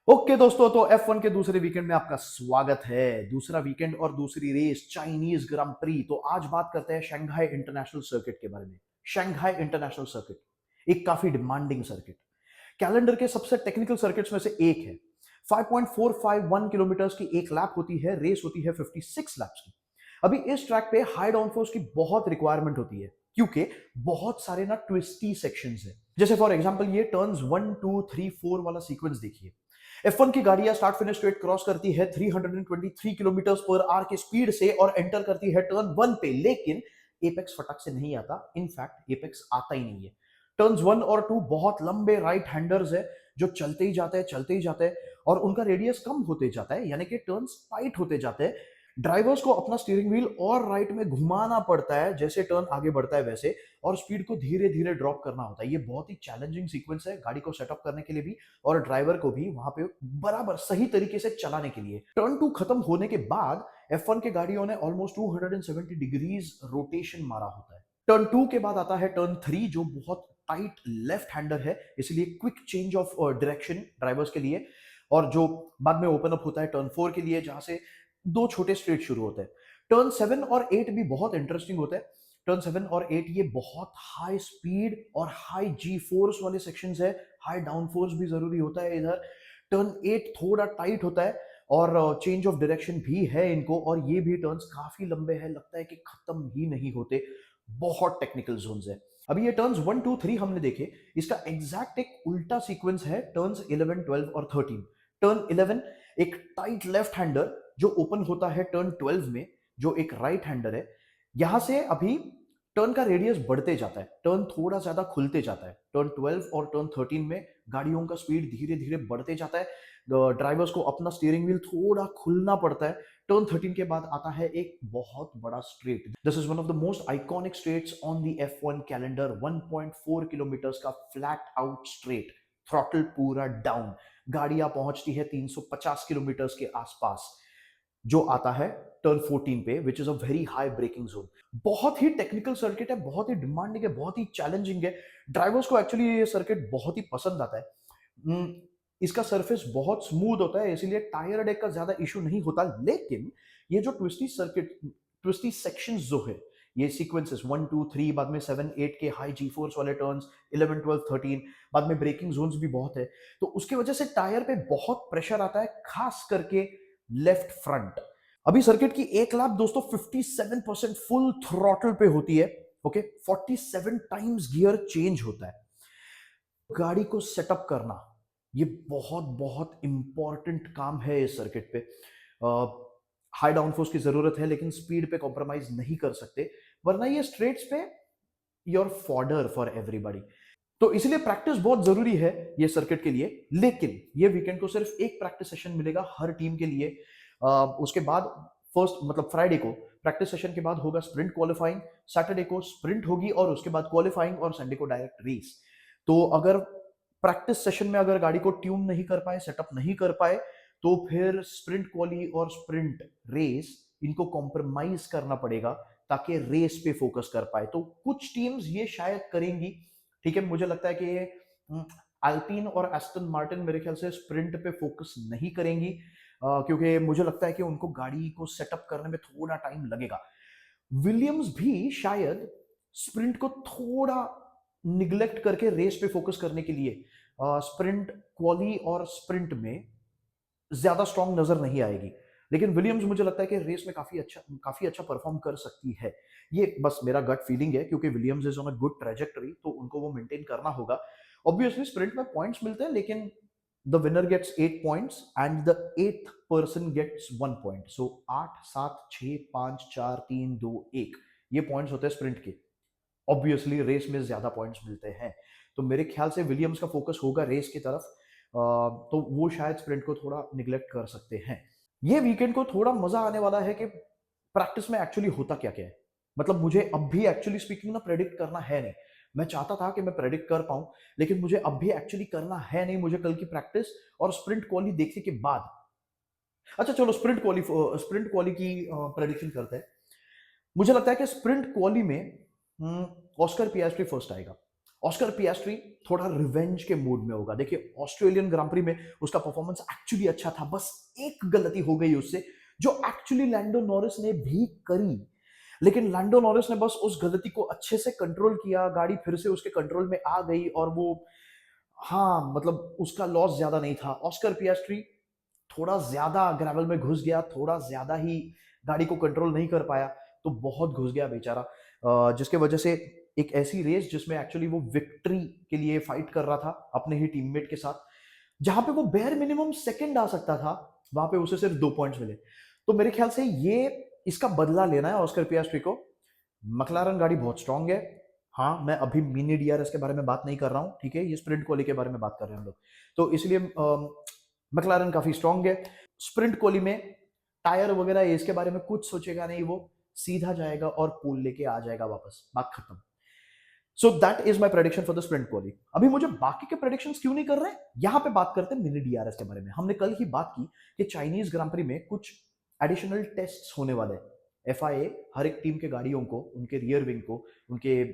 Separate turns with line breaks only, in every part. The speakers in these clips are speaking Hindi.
ओके दोस्तों, तो F1 के दूसरे वीकेंड में आपका स्वागत है। दूसरा वीकेंड और दूसरी रेस चाइनीज ग्रां प्री। तो आज बात करते हैं शंघाई इंटरनेशनल सर्किट के बारे में। शंघाई इंटरनेशनल सर्किट एक काफी डिमांडिंग सर्किट, कैलेंडर के सबसे टेक्निकल सर्किट्स में से एक है। 5.451 किलोमीटर्स की एक लैप होती है, रेस होती है 56 लैप्स की। अभी इस ट्रैक पे हाई डाउनफोर्स की बहुत रिक्वायरमेंट होती है क्योंकि बहुत सारे ना ट्विस्टी सेक्शंस है। जैसे फॉर एग्जांपल ये टर्न्स 1 2 3 4 वाला सीक्वेंस देखिए। F1 की गाड़ियां स्टार्ट फिनिश स्ट्रेट क्रॉस करती है 323 किलोमीटर पर आवर के स्पीड से और एंटर करती है टर्न 1 पे, लेकिन एपेक्स फटक से नहीं आता। इनफैक्ट एपेक्स आता ही नहीं है। टर्न्स 1 और 2 बहुत लंबे राइट हैंडर्स है जो चलते ही जाते हैं और उनका रेडियस कम होते जाता है, यानी कि टर्न्स टाइट होते जाते हैं। ड्राइवर्स को अपना स्टीयरिंग व्हील और राइट में घुमाना पड़ता है जैसे टर्न आगे बढ़ता है वैसे, और स्पीड को धीरे धीरे ड्रॉप करना होता है। ये बहुत ही चैलेंजिंग सीक्वेंस है गाड़ी को सेटअप करने के लिए भी और ड्राइवर को भी वहां पे बराबर सही तरीके से चलाने के लिए। टर्न 2 खत्म होने के बाद F1 के गाड़ियों ने ऑलमोस्ट 270 डिग्रीज रोटेशन मारा होता है। टर्न 2 के बाद आता है टर्न 3 जो बहुत टाइट लेफ्ट हैंडर है, इसलिए quick change of direction drivers के लिए, और जो बाद में ओपन अप होता है टर्न 4 के लिए जहां से दो छोटे स्ट्रेट शुरू होते हैं। टर्न 7 और 8 भी बहुत इंटरेस्टिंग होते हैं। टर्न 7 और 8 ये बहुत हाई स्पीड और हाई जी फोर्स वाले सेक्शंस है। हाई डाउन फोर्स भी जरूरी होता है इधर। टर्न 8 थोड़ा टाइट होता है और चेंज ऑफ डायरेक्शन भी है इनको, और ये भी टर्न्स काफी लंबे हैं, लगता है कि खत्म ही नहीं होते। बहुत टेक्निकल जोन्स है। अभी ये टर्न्स 1 2 3 हमने देखे, इसका एग्जैक्ट एक उल्टा सीक्वेंस है टर्न्स 11 12 और 13। टर्न 11 एक टाइट लेफ्ट हैंडर जो ओपन होता है टर्न 12 में, जो एक राइट हैंडर है। यहां से अभी टर्न का रेडियस बढ़ते जाता है, टर्न थोड़ा ज्यादा खुलते जाता है। टर्न 12 और टर्न 13 में गाड़ियों का स्पीड धीरे धीरे बढ़ते जाता है। ड्राइवर्स को अपना स्टीयरिंग व्हील थोड़ा खुलना पड़ता है। टर्न 13 के बाद आता है एक बहुत बड़ा straight. This is one of the most iconic straights on the F1 calendar. 1.4 kilometres का फ्लैट आउट स्ट्रेट, थ्रॉटल पूरा डाउन, गाड़ियां पहुंचती है 350 किलोमीटर के आसपास, जो आता है टर्न 14 पे, which is a very high braking zone. बहुत ही टेक्निकल सर्किट है, बहुत ही डिमांडिंग है, बहुत ही चैलेंजिंग है। ड्राइवर्स को एक्चुअली ये सर्किट बहुत ही पसंद आता है। इसका सरफेस बहुत स्मूथ होता है, इसीलिए टायर डेक का ज्यादा इशू नहीं होता। लेकिन ये जो ट्विस्टी सर्किट, ट्विस्टी सेक्शंस जो है, ये सीक्वेंसेस 1 2 3, बाद में 7 8 के हाई जी फोर्स वाले टर्न्स, 11 12 13, बाद में ब्रेकिंग जोन्स भी बहुत है, तो उसकी वजह से टायर पे बहुत प्रेशर आता है, खास करके लेफ्ट फ्रंट। अभी सर्किट की एक लैप दोस्तों 57% फुल थ्रॉटल पे होती है। ओके, 47 टाइम्स गियर चेंज होता है। गाड़ी को सेटअप करना ये बहुत बहुत इंपॉर्टेंट काम है इस सर्किट पे। हाई डाउनफोर्स की जरूरत है लेकिन स्पीड पे कॉम्प्रोमाइज नहीं कर सकते, वरना ये स्ट्रेट्स पे योर फॉर्डर फॉर एवरीबॉडी। तो इसलिए प्रैक्टिस बहुत जरूरी है ये सर्किट के लिए। लेकिन ये वीकेंड को सिर्फ एक प्रैक्टिस सेशन मिलेगा हर टीम के लिए। उसके बाद फर्स्ट मतलब फ्राइडे को प्रैक्टिस सेशन के बाद होगा स्प्रिंट क्वालिफाइंग, सैटरडे को स्प्रिंट होगी और उसके बाद क्वालिफाइंग, और संडे को डायरेक्ट रेस। तो अगर प्रैक्टिस सेशन में अगर गाड़ी को ट्यून नहीं कर पाए, सेटअप नहीं कर पाए, तो फिर स्प्रिंट क्वाली और स्प्रिंट रेस इनको कॉम्प्रोमाइज करना पड़ेगा ताकि रेस पे फोकस कर पाए। तो कुछ टीम्स ये शायद करेंगी, ठीक है। मुझे लगता है कि ये अल्पिन और एस्टन मार्टिन मेरे ख्याल से स्प्रिंट पे फोकस नहीं करेंगी, क्योंकि मुझे लगता है कि उनको गाड़ी को सेटअप करने में थोड़ा टाइम लगेगा। विलियम्स भी शायद स्प्रिंट को थोड़ा निग्लेक्ट करके रेस पे फोकस करने के लिए स्प्रिंट क्वाली और स्प्रिंट में ज्यादा स्ट्रांग नजर नहीं आएगी। लेकिन विलियम्स मुझे लगता है कि रेस में काफी अच्छा परफॉर्म कर सकती है। ये बस मेरा गट फीलिंग है, क्योंकि Williams is on a good trajectory, तो उनको वो मेंटेन करना होगा। ऑब्वियसली स्प्रिंट में पॉइंट्स मिलते हैं, लेकिन the winner gets 8 points and the 8th person gets 1 point. So 8 7 6 5 4 3 2 1 ये पॉइंट्स होते हैं स्प्रिंट के। ऑब्वियसली रेस में ज्यादा पॉइंट्स मिलते हैं, तो मेरे ख्याल से विलियम्स का फोकस होगा रेस की तरफ। तो वो शायद स्प्रिंट को थोड़ा निग्लेक्ट कर सकते हैं। ये वीकेंड को थोड़ा मजा आने वाला है कि प्रैक्टिस में एक्चुअली होता क्या क्या है। मतलब मुझे अब भी एक्चुअली स्पीकिंग ना प्रेडिक्ट करना है नहीं। मैं चाहता था कि मैं प्रेडिक्ट कर पाऊं, लेकिन मुझे अब भी एक्चुअली करना है नहीं। मुझे कल की प्रैक्टिस और स्प्रिंट क्वाली देखने के बाद, अच्छा चलो स्प्रिंट क्वाली की प्रेडिक्शन करते हैं। मुझे लगता है कि स्प्रिंट क्वाली में ऑस्कर पियास्ट्री फर्स्ट आएगा। ऑस्कर पियास्ट्री थोड़ा रिवेंज के मूड में होगा। देखिए ऑस्ट्रेलियन ग्रां प्री में उसका परफॉर्मेंस एक्चुअली अच्छा था, बस एक गलती हो गई उससे जो एक्चुअली लैंडो नॉरिस ने भी करी, लेकिन लैंडो नॉरिस ने बस उस गलती को अच्छे से कंट्रोल किया, गाड़ी फिर से उसके कंट्रोल में आ गई और वो, हाँ मतलब उसका लॉस ज्यादा नहीं था। ऑस्कर पियास्ट्री थोड़ा ज्यादा ग्रेवल में घुस गया, थोड़ा ज्यादा ही गाड़ी को कंट्रोल नहीं कर पाया, तो बहुत घुस गया बेचारा, जिसके वजह से एक ऐसी रेस जिसमें एक्चुअली वो विक्ट्री के लिए फाइट कर रहा था अपने ही टीममेट के साथ, जहां पे वो बेयर मिनिमम सेकंड आ सकता था, वहां पे उसे सिर्फ 2 पॉइंट्स मिले। तो मेरे ख्याल से ये इसका बदला लेना है ऑस्कर पियास्ट्री को। मकलारन गाड़ी बहुत स्ट्रांग है। हाँ, मैं अभी मिनी डीआरएस के बारे में बात नहीं कर रहा हूँ, ठीक है, ये स्प्रिंट क्वाली के बारे में बात कर रहे हैं हम लोग, तो इसलिए मकलारन काफी स्ट्रांग है। स्प्रिंट क्वाली में टायर वगैरह इसके बारे में कुछ सोचेगा नहीं, वो सीधा जाएगा और पोल लेके आ जाएगा वापस, बात खत्म। So that is my prediction for the sprint quali. अभी मुझे बाकी के प्रेडिक्शन क्यों नहीं कर रहे हैं, यहां पे बात करते हैं मिनी डीआरएस के बारे में। हमने कल ही बात की कि चाइनीज ग्रां प्री में कुछ एडिशनल टेस्ट होने वाले हैं। एफआईए हर एक टीम के गाड़ियों को, उनके रियर विंग को, उनके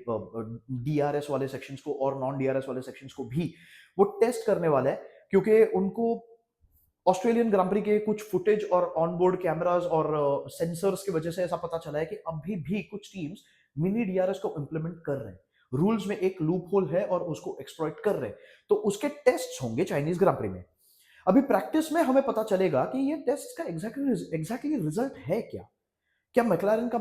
डीआरएस वाले सेक्शंस को और नॉन डीआरएस वाले सेक्शंस को भी वो टेस्ट करने वाला है, क्योंकि उनको ऑस्ट्रेलियन ग्रां प्री के कुछ फुटेज और ऑनबोर्ड कैमरास और सेंसर्स की वजह से ऐसा पता चला है कि अभी भी कुछ टीम्स मिनी डीआरएस को इंप्लीमेंट कर रहे हैं, रूल्स में एक लूप होल है और उसको एक्सप्लॉइट कर रहे हैं, तो उसके टेस्ट होंगे चाइनीज ग्रां प्री में। अभी प्रैक्टिस में हमें पता चलेगा कि ये टेस्ट का एग्जैक्टली रिजल्ट है क्या। क्या मैक्लारेन का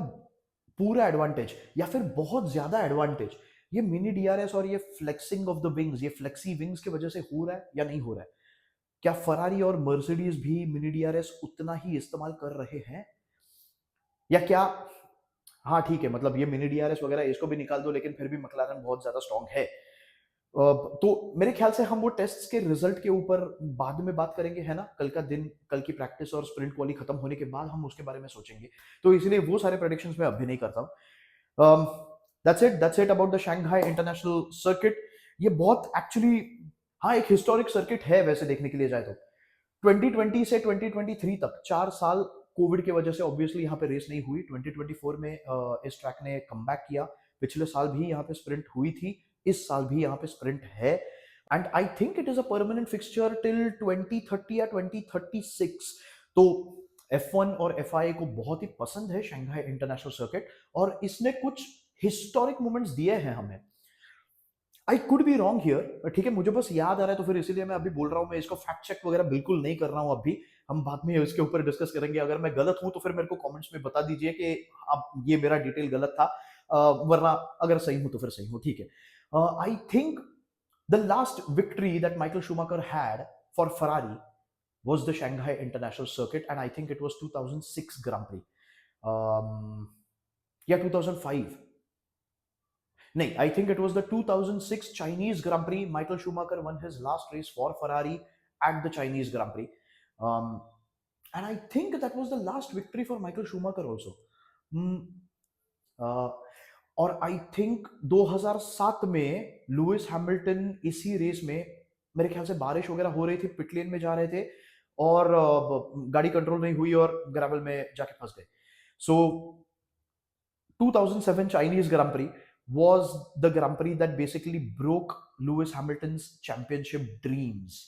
पूरा एडवांटेज या फिर बहुत ज्यादा एडवांटेज ये मिनी डीआरएस और ये फ्लेक्सिंग ऑफ द विंग्स, ये फ्लेक्सी विंग्स की वजह से हो रहा है या नहीं हो रहा है। क्या फरारी और मर्सिडीज भी मिनी डीआरएस उतना ही इस्तेमाल कर रहे हैं, या क्या, हाँ ठीक है, मतलब ये मिनी डीआरएस वगैरह इसको भी निकाल दो, लेकिन फिर भी मैक्लारेन बहुत ज्यादा स्ट्रांग है। तो मेरे ख्याल से हम वो टेस्ट्स के रिजल्ट के ऊपर बाद में बात करेंगे, है ना, कल का दिन, कल की प्रैक्टिस और स्प्रिंट क्वाली खत्म होने के बाद हम उसके बारे में सोचेंगे, तो इसलिए वो सारे प्रेडिक्शंस मैं अभी नहीं करता हूँ। That's it about the Shanghai international circuit. ये बहुत एक्चुअली, हाँ, एक हिस्टोरिक सर्किट है वैसे देखने के लिए जाए तो। 2020 से 2023 तक 4 साल कोविड की वजह से ऑब्वियसली यहाँ पे रेस नहीं हुई। 2024 में इस ट्रैक ने कमबैक किया, पिछले साल भी यहाँ पे स्प्रिंट हुई थी, इस साल भी यहाँ पे स्प्रिंट है, and I think it is a permanent fixture till 2030 या 2036। तो F1 और FIA को बहुत ही पसंद है शंघाई इंटरनेशनल सर्किट, और इसने कुछ हिस्टोरिक मोमेंट्स दिए हैं हमें। I could be wrong here, ठीक है, मुझे बस याद आ रहा है तो फिर इसीलिए मैं अभी बोल रहा हूँ। मैं इसको फैक्ट चेक वगैरह बिल्कुल नहीं कर रहा हूँ अभी, हम बाद में इसके ऊपर डिस्कस करेंगे। अगर मैं गलत हूं तो फिर मेरे को कमेंट्स में बता दीजिए कि अब ये मेरा डिटेल गलत था, वरना अगर सही हूं तो फिर सही हूं, ठीक है। I think the last victory that Michael Schumacher had for Ferrari was the Shanghai International Circuit, and I think it was 2006 Grand Prix. Yeah, 2005. No, I think it was the 2006 Chinese Grand Prix. Michael Schumacher won his last race for Ferrari at the Chinese Grand Prix. And I think that was the last victory for Michael Schumacher also. और आई थिंक 2007 में लुइस हैमिल्टन इसी रेस में, मेरे ख्याल से बारिश वगैरह हो रही थी, पिट लेन में जा रहे थे और गाड़ी कंट्रोल नहीं हुई और ग्रेवल में जाके फंस गए। सो 2007 Chinese Grand Prix was the Grand Prix that basically broke Lewis Hamilton's championship dreams.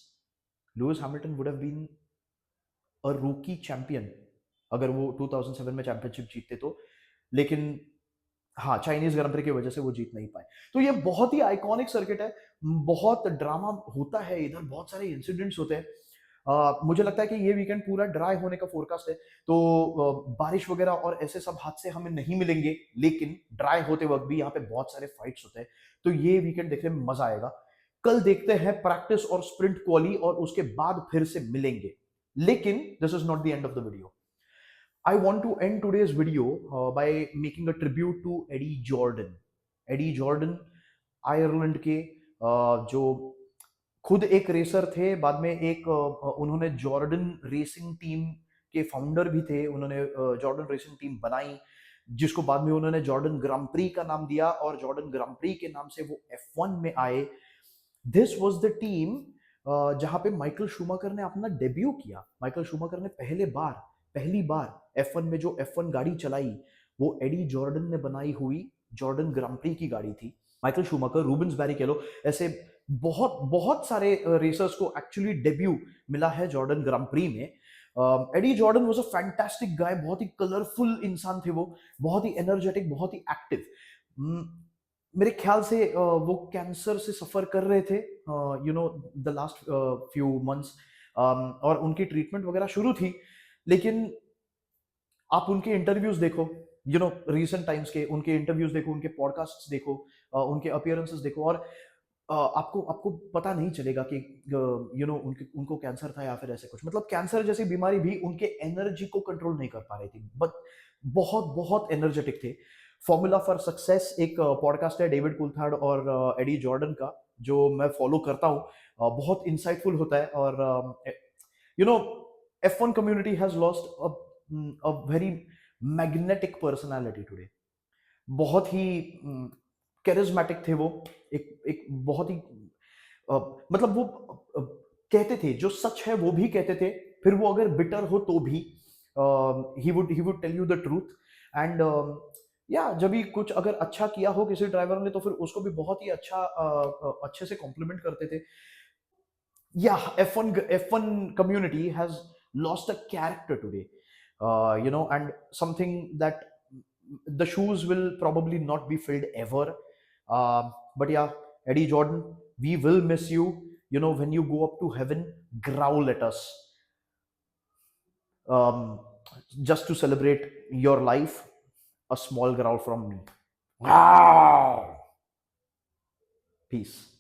Lewis Hamilton would have been a rookie champion अगर वो 2007 में चैंपियनशिप जीतते तो, लेकिन हाँ, चाइनीज ग्रां प्री की वजह से वो जीत नहीं पाए। तो ये बहुत ही आइकॉनिक सर्किट है, बहुत ड्रामा होता है इधर, बहुत सारे इंसिडेंट्स होते हैं। मुझे लगता है कि ये वीकेंड पूरा ड्राई होने का फोरकास्ट है, तो बारिश वगैरह और ऐसे सब हादसे हमें नहीं मिलेंगे, लेकिन ड्राई होते वक्त भी यहाँ पे बहुत सारे फाइट्स होते हैं, तो ये वीकेंड देखने में मजा आएगा। कल देखते हैं प्रैक्टिस और स्प्रिंट क्वाली, और उसके बाद फिर से मिलेंगे, लेकिन this is not the end of the video. I want to end today's video by making a tribute to Eddie Jordan. Eddie Jordan Ireland के जो खुद एक रेसर थे, बाद में एक उन्होंने जॉर्डन रेसिंग टीम के फाउंडर भी थे, उन्होंने जॉर्डन रेसिंग टीम बनाई, जिसको बाद में उन्होंने जॉर्डन ग्रां प्री का नाम दिया, और जॉर्डन ग्रां प्री के नाम से वो F1 में आए। दिस वाज द टीम जहां पे माइकल शूमाकर ने अपना डेब्यू किया। माइकल शूमाकर ने पहली बार F1 में जो F1 गाड़ी चलाई, वो एडी जॉर्डन ने बनाई हुई जॉर्डन ग्रां प्री की गाड़ी थी। माइकल शूमकर, रूबेंस बैरिकेलो, ऐसे बहुत बहुत सारे रेसर्स को एक्चुअली डेब्यू मिला है जॉर्डन ग्रां प्री में। Eddie Jordan was a fantastic guy, बहुत ही कलरफुल इंसान थे वो, बहुत ही एनर्जेटिक, बहुत ही एक्टिव। मेरे ख्याल से वो कैंसर से सफर कर रहे थे द लास्ट फ्यू मंथ्स, और उनकी ट्रीटमेंट वगैरह शुरू थी। लेकिन आप उनके इंटरव्यूज देखो, रीसेंट टाइम्स के उनके इंटरव्यूज देखो, उनके पॉडकास्ट देखो, उनके अपियरेंसेस देखो, और आपको आपको पता नहीं चलेगा कि उनके उनको कैंसर था या फिर ऐसे कुछ। मतलब कैंसर जैसी बीमारी भी उनके एनर्जी को कंट्रोल नहीं कर पा रही थी, बट बहुत बहुत एनर्जेटिक थे। फॉर्मूला फॉर सक्सेस एक पॉडकास्ट है डेविड कुल्थार्ड और एडी जॉर्डन का, जो मैं फॉलो करता हूँ। बहुत इंसाइटफुल होता है, और you know F1 community has lost a very magnetic personality today. बहुत ही कैरिज्मेटिक थे वो, एक एक बहुत ही मतलब वो कहते थे जो सच है वो भी कहते थे, फिर वो अगर बिटर हो तो भी he would tell you the truth. And या जब भी कुछ अगर अच्छा किया हो किसी ड्राइवर ने, तो फिर उसको भी बहुत ही अच्छे से कॉम्प्लीमेंट करते थे। Yeah, F1 community has lost a character today, and something that the shoes will probably not be filled ever. But yeah, Eddie Jordan, we will miss you. When you go up to heaven, growl at us, um, just to celebrate your life. A small growl from me. Peace.